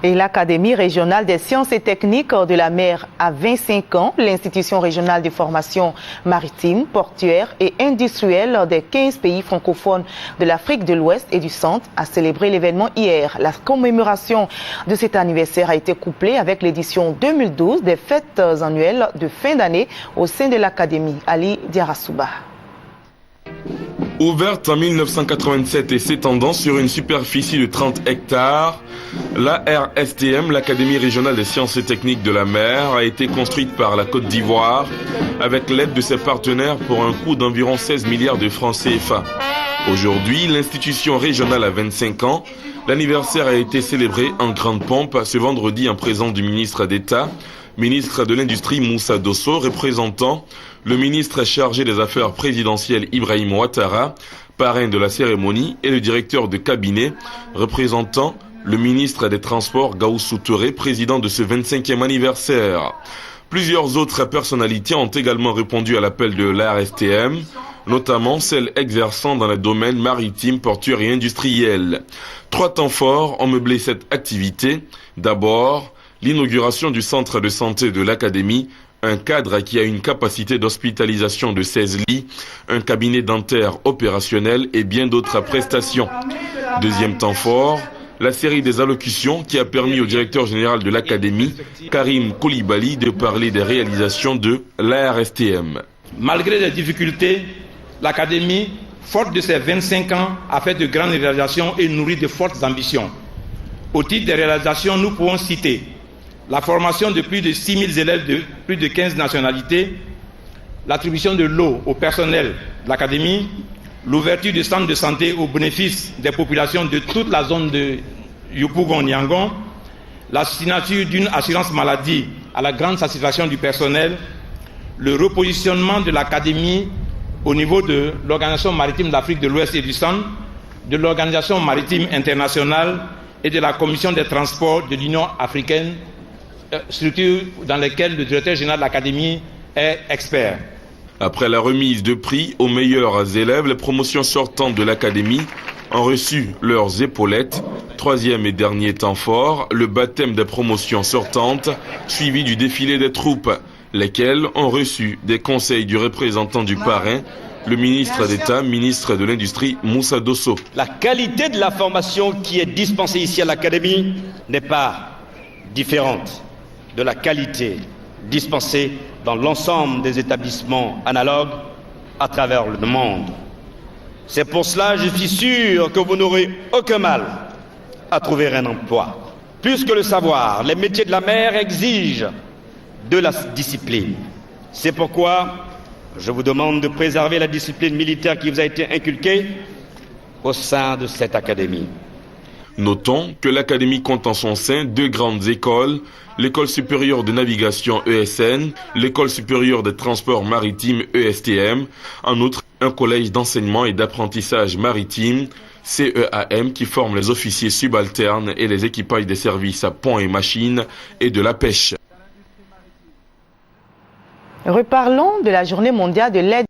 Et l'Académie régionale des sciences et techniques de la mer a 25 ans. L'institution régionale de formation maritime, portuaire et industrielle des 15 pays francophones de l'Afrique de l'Ouest et du Centre a célébré l'événement hier. La commémoration de cet anniversaire a été couplée avec l'édition 2012 des fêtes annuelles de fin d'année au sein de l'Académie. Ali Diarasouba. Ouverte en 1987 et s'étendant sur une superficie de 30 hectares, l'ARSTM, l'Académie régionale des sciences et techniques de la mer, a été construite par la Côte d'Ivoire avec l'aide de ses partenaires pour un coût d'environ 16 milliards de francs CFA. Aujourd'hui, l'institution régionale a 25 ans. L'anniversaire a été célébré en grande pompe ce vendredi en présence du ministre d'État, ministre de l'Industrie Moussa Dosso, représentant le ministre chargé des Affaires présidentielles Ibrahim Ouattara, parrain de la cérémonie, et le directeur de cabinet, représentant le ministre des Transports Gaoussou Touré, président de ce 25e anniversaire. Plusieurs autres personnalités ont également répondu à l'appel de l'ARSTM, notamment celles exerçant dans les domaines maritimes, portuaires et industriels. 3 temps forts ont meublé cette activité. D'abord, l'inauguration du centre de santé de l'Académie, un cadre qui a une capacité d'hospitalisation de 16 lits, un cabinet dentaire opérationnel et bien d'autres prestations. Deuxième temps fort, la série des allocutions qui a permis au directeur général de l'Académie, Karim Koulibaly, de parler des réalisations de l'ARSTM. Malgré les difficultés, l'Académie, forte de ses 25 ans, a fait de grandes réalisations et nourrit de fortes ambitions. Au titre des réalisations, nous pouvons citer la formation de plus de 6 000 élèves de plus de 15 nationalités, l'attribution de l'eau au personnel de l'Académie, l'ouverture du centre de santé au bénéfice des populations de toute la zone de Yopougon-Yangon, la signature d'une assurance maladie à la grande satisfaction du personnel, le repositionnement de l'Académie au niveau de l'Organisation maritime d'Afrique de l'Ouest et du Centre, de l'Organisation maritime internationale et de la Commission des transports de l'Union africaine, structure dans lesquelles le directeur général de l'Académie est expert. Après la remise de prix aux meilleurs élèves, les promotions sortantes de l'Académie ont reçu leurs épaulettes. 3e et dernier temps fort, le baptême des promotions sortantes, suivi du défilé des troupes, lesquelles ont reçu des conseils du représentant du parrain, le ministre d'État, ministre de l'Industrie, Moussa Dosso. La qualité de la formation qui est dispensée ici à l'Académie n'est pas différente de la qualité dispensée dans l'ensemble des établissements analogues à travers le monde. C'est pour cela, je suis sûr que vous n'aurez aucun mal à trouver un emploi. Plus que le savoir, les métiers de la mer exigent de la discipline. C'est pourquoi je vous demande de préserver la discipline militaire qui vous a été inculquée au sein de cette académie. Notons que l'Académie compte en son sein 2 grandes écoles, l'École supérieure de navigation ESN, l'École supérieure des transports maritimes ESTM, en outre un collège d'enseignement et d'apprentissage maritime, CEAM, qui forme les officiers subalternes et les équipages des services à pont et machines et de la pêche. Reparlons de la journée mondiale de l'aide